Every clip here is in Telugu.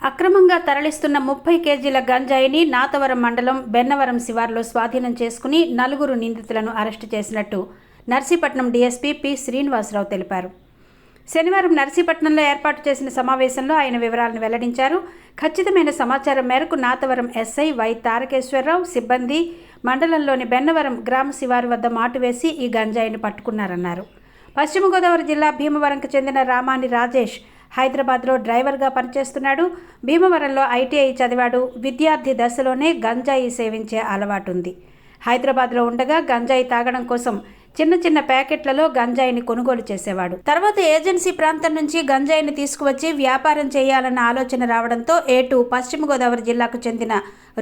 అక్రమంగా తరలిస్తున్న 30 కేజీల గంజాయిని నాతవరం మండలం బెన్నవరం శివారులో స్వాధీనం చేసుకుని 4 నిందితులను అరెస్టు చేసినట్టు నర్సీపట్నం డీఎస్పీ పి శ్రీనివాసరావు తెలిపారు. శనివారం నర్సీపట్నంలో ఏర్పాటు చేసిన సమావేశంలో ఆయన వివరాలను వెల్లడించారు. ఖచ్చితమైన సమాచారం మేరకు నాతవరం ఎస్ఐ వై తారకేశ్వరరావు సిబ్బంది మండలంలోని బెన్నవరం గ్రామ శివారు వద్ద మాటు వేసి ఈ గంజాయిని పట్టుకున్నారన్నారు. పశ్చిమ గోదావరి జిల్లా భీమవరంకు చెందిన రామాని రాజేష్ హైదరాబాద్లో డ్రైవర్గా పనిచేస్తున్నాడు. భీమవరంలో ఐటీఐ చదివాడు. విద్యార్థి దశలోనే గంజాయి సేవించే అలవాటుంది. హైదరాబాద్లో ఉండగా గంజాయి తాగడం కోసం చిన్న చిన్న ప్యాకెట్లలో గంజాయిని కొనుగోలు చేసేవాడు. తర్వాత ఏజెన్సీ ప్రాంతం నుంచి గంజాయిని తీసుకువచ్చి వ్యాపారం చేయాలన్న ఆలోచన రావడంతో ఏటు పశ్చిమ గోదావరి జిల్లాకు చెందిన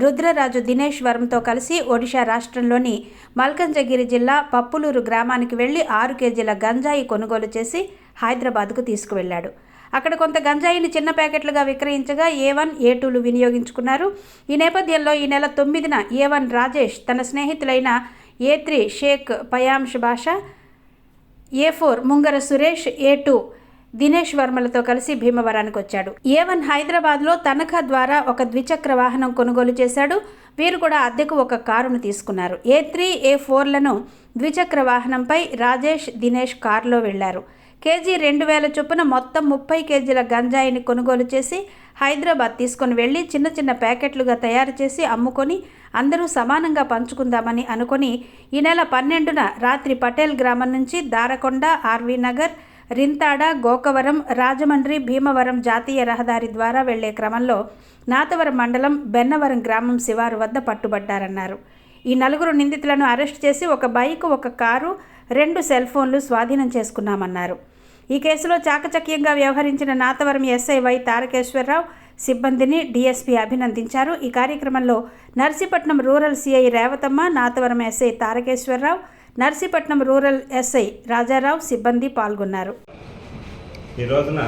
రుద్రరాజు దినేష్ వరంతో కలిసి ఒడిషా రాష్ట్రంలోని మల్కంజగిరి జిల్లా పప్పులూరు గ్రామానికి వెళ్లి 6 కేజీల గంజాయి కొనుగోలు చేసి హైదరాబాద్కు తీసుకువెళ్లాడు. అక్కడ కొంత గంజాయిని చిన్న ప్యాకెట్లుగా విక్రయించగా A1, A2లు వినియోగించుకున్నారు. ఈ నేపథ్యంలో ఈ నెల 9న A1 రాజేష్ తన స్నేహితులైన A3 షేక్ పయాంష్ బాషా, A4 ముంగర సురేష్, A2 దినేష్ వర్మలతో కలిసి భీమవరానికి వచ్చాడు. A1 హైదరాబాద్లో తనఖా ద్వారా ఒక ద్విచక్ర వాహనం కొనుగోలు చేశాడు. వీరు కూడా అద్దెకు ఒక కారును తీసుకున్నారు. A3, A4లను ద్విచక్ర వాహనంపై రాజేష్, దినేష్ కారులో వెళ్లారు. కేజీ 2000 చొప్పున మొత్తం 30 కేజీల గంజాయిని కొనుగోలు చేసి హైదరాబాద్ తీసుకొని వెళ్ళి చిన్న చిన్న ప్యాకెట్లుగా తయారు చేసి అమ్ముకొని అందరూ సమానంగా పంచుకుందామని అనుకొని ఈ నెల 12న రాత్రి పటేల్ గ్రామం నుంచి దారకొండ, ఆర్వీ నగర్, రింతాడ, గోకవరం, రాజమండ్రి, భీమవరం జాతీయ రహదారి ద్వారా వెళ్లే క్రమంలో నాతవరం మండలం బెన్నవరం గ్రామం శివారు వద్ద పట్టుబడ్డారన్నారు. ఈ 4 నిందితులను అరెస్ట్ చేసి ఒక బైకు, ఒక కారు, 2 సెల్ ఫోన్లు స్వాధీనం చేసుకున్నామన్నారు. ఈ కేసులో చాకచక్యంగా వ్యవహరించిన నాతవరం ఎస్ఐ వై తారకేశ్వరరావు సిబ్బందిని డీఎస్పీ అభినందించారు. ఈ కార్యక్రమంలో Narsipatnam rural CI Revathamma, Nathavaram SI Tarakeswararao, Narsipatnam rural SI Rajarao సిబ్బంది పాల్గొన్నారు. ఈ రోజున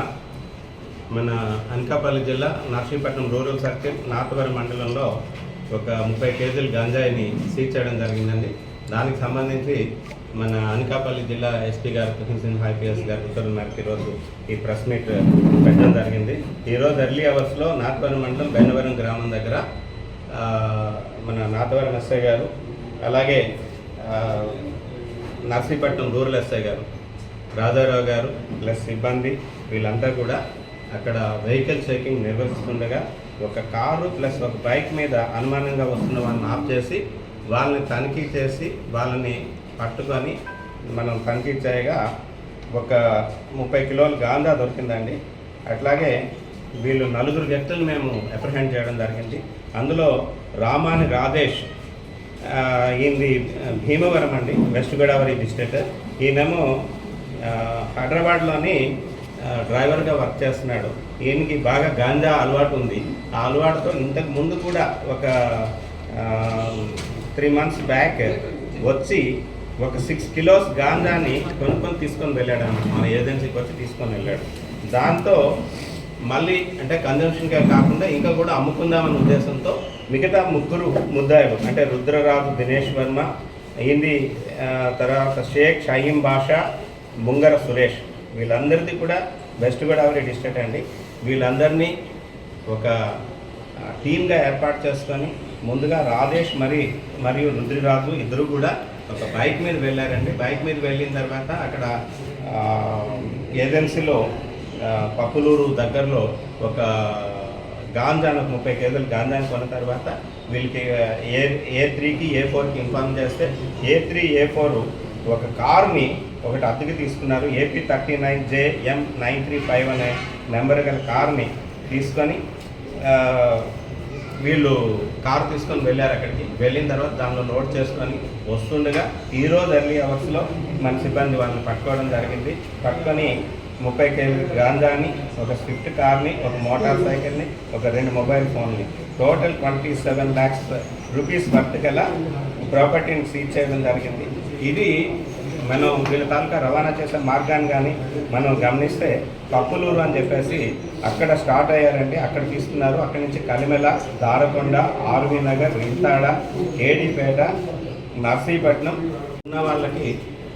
మన అనకాపల్లి జిల్లా నర్సీపట్నం రూరల్ సర్కిల్ నాతవరం మండలంలో ఒక 30 కేజీల గంజాయిని సీజ్ చేయడం జరిగిందండి. దానికి సంబంధించి మన అనకాపల్లి జిల్లా ఎస్పీ గారు తుహిన్ ఐపీఎస్ గారు ఉత్తర్వుల మేరకు ఈరోజు ఈ ప్రెస్ మీట్ పెట్టడం జరిగింది. ఈరోజు ఎర్లీ అవర్స్లో నాతవరం మండలం బెన్నవరం గ్రామం దగ్గర మన నాతవరం ఎస్ఐ గారు, అలాగే నర్సీపట్నం రూరల్ ఎస్ఐ గారు రాజారావు గారు ప్లస్ సిబ్బంది వీళ్ళంతా కూడా అక్కడ వెహికల్ చెకింగ్ నిర్వహిస్తుండగా ఒక కారు ప్లస్ ఒక బైక్ మీద అనుమానంగా వస్తున్న వాళ్ళని ఆఫ్ చేసి వాళ్ళని తనిఖీ చేసి వాళ్ళని పట్టుకొని మనం తనిఖీ చేయగా ఒక 30 కిలోల గాంజా దొరికిందండి. అట్లాగే వీళ్ళు 4 వ్యక్తులు మేము అప్రహెండ్ చేయడం జరిగింది. అందులో రామాని రాజేష్, ఈయనది భీమవరం అండి, వెస్ట్ గోదావరి డిస్ట్రిక్ట్. ఈయనేమో హైదరాబాద్లోని డ్రైవర్గా వర్క్ చేస్తున్నాడు. ఈయనకి బాగా గాంజా అలవాటు ఉంది. ఆ అలవాటుతో ఇంతకు ముందు కూడా ఒక 3 months బ్యాక్ వచ్చి ఒక 6 కిలోస్ గాంజాని కొనుక్కొని తీసుకొని వెళ్ళాడు అన్నమాట. మన ఏజెన్సీకి వచ్చి తీసుకొని వెళ్ళాడు. దాంతో మళ్ళీ అంటే కన్జంప్షన్కే కాకుండా ఇంకా కూడా అమ్ముకుందామనే ఉద్దేశంతో మిగతా 3 ముద్దాయిలు అంటే రుద్రరాజు దినేష్ వర్మ, ఈయనది తర్వాత షేక్ షహీం బాషా, ముంగర సురేష్, వీళ్ళందరిది కూడా వెస్ట్ గోదావరి డిస్ట్రిక్ట్ అండి. వీళ్ళందరినీ ఒక టీమ్గా ఏర్పాటు చేసుకొని ముందుగా రాజేష్ మరియు రుద్రరాజు ఇద్దరు కూడా ఒక బైక్ మీద వెళ్ళారండి. బైక్ మీద వెళ్ళిన తర్వాత అక్కడ ఏజెన్సీలో పప్పులూరు దగ్గరలో ఒక గాంజాను 30 కేజీలు గాంజాని కొన్న తర్వాత వీళ్ళకి A3కి A4కి ఇన్ఫార్మ్ చేస్తే A3, A4 ఒక కారుని ఒకటి అద్దెకి తీసుకున్నారు. AP39JM935 అనే నెంబర్ గల కారుని తీసుకొని వీళ్ళు కారు తీసుకొని వెళ్ళారు. అక్కడికి వెళ్ళిన తర్వాత దానిలో లోడ్ చేసుకొని వస్తుండగా ఈరోజు ఎర్లీ అవర్స్లో మన సిబ్బంది వాళ్ళని పట్టుకోవడం జరిగింది. పట్టుకొని 30 కేజీల గాంజాని, ఒక స్విఫ్ట్ కార్ని, ఒక మోటార్ సైకిల్ని, ఒక 2 మొబైల్ ఫోన్ని, టోటల్ 27 lakhs రూపీస్ వర్త్ గల ప్రాపర్టీని సీజ్ చేయడం జరిగింది. ఇది మనం వీళ్ళ తాలూకా రవాణా చేసే మార్గాన్ని కానీ మనం గమనిస్తే పప్పులూరు అని చెప్పేసి అక్కడ స్టార్ట్ అయ్యారండి. అక్కడ తీసుకున్నారు. అక్కడి నుంచి కలిమెల, దారకొండ, ఆర్వీ నగర్, రింతాడ, ఏడీపేట, నర్సీపట్నం ఉన్న వాళ్ళకి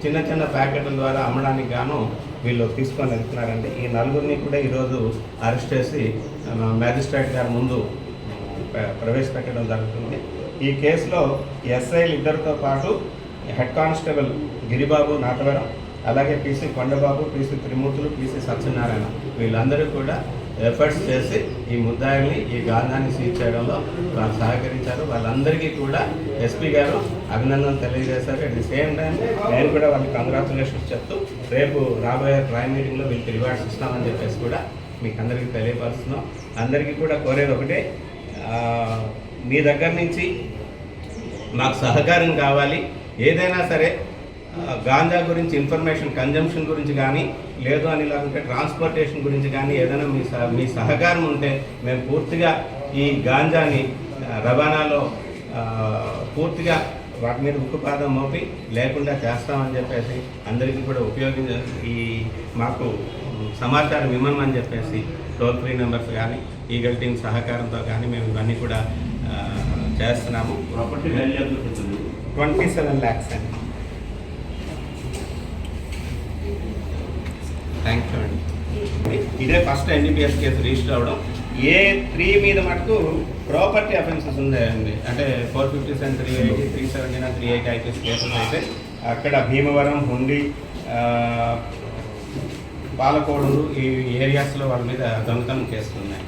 చిన్న చిన్న ప్యాకెట్ల ద్వారా అమ్మడానికి గాను వీళ్ళు తీసుకొని వెళ్తున్నారండి. ఈ 4 కూడా ఈరోజు అరెస్ట్ చేసి మ్యాజిస్ట్రేట్ గారి ముందు ప్రవేశపెట్టడం జరుగుతుంది. ఈ కేసులో ఎస్ఐలు ఇద్దరితో పాటు హెడ్ కానిస్టేబుల్ గిరిబాబు నాతవరం, అలాగే పీసీ కొండబాబు, పీసీ త్రిమూర్తులు, పీసీ సత్యనారాయణ వీళ్ళందరూ కూడా ఎఫర్ట్స్ చేసి ఈ ముద్దాయిల్ని ఈ గాంధాన్ని సీజ్ చేయడంలో వాళ్ళు సహకరించారు. వాళ్ళందరికీ కూడా ఎస్పీ గారు అభినందనలు తెలియజేశారు. అట్ ది సేమ్ టైం నేను కూడా వాళ్ళకి కంగ్రాచులేషన్స్ చెప్తూ రేపు రాబోయే ప్రైమ్ మీటింగ్లో వీళ్ళకి రివార్డ్స్ ఇస్తామని చెప్పేసి కూడా మీకు అందరికీ తెలియపరుస్తున్నాం. అందరికీ కూడా కోరేది ఒకటే, మీ దగ్గర నుంచి మాకు సహకారం కావాలి. ఏదైనా సరే గాంజా గురించి ఇన్ఫర్మేషన్ కన్జంప్షన్ గురించి కానీ, లేదు అని లేకుంటే ట్రాన్స్పోర్టేషన్ గురించి కానీ ఏదైనా మీ సహకారం ఉంటే మేము పూర్తిగా ఈ గాంజాని రవాణాలో పూర్తిగా వాటి మీద ఉక్కుపాదం మోపి లేకుండా చేస్తామని చెప్పేసి అందరికీ కూడా ఈ మాకు సమాచారం ఇవ్వమని చెప్పేసి టోల్ ఫ్రీ నెంబర్స్ కానీ ఈగల్ టీమ్ సహకారంతో కానీ మేము ఇవన్నీ కూడా చేస్తున్నాము. 27 lakhs అండి. థ్యాంక్ యూ అండి. ఇదే ఫస్ట్ NDPS కేసు రిజిస్టర్ అవ్వడం. A3 మీద మటుకు ప్రాపర్టీ అఫెన్సెస్ ఉన్నాయండి. అంటే 457, 380, 379, 380 IPS కేసెస్ అయితే అక్కడ భీమవరం, హుండి, పాలకోడు ఈ ఏరియాస్లో వాళ్ళ మీద దొంగతనం కేసులు ఉన్నాయి.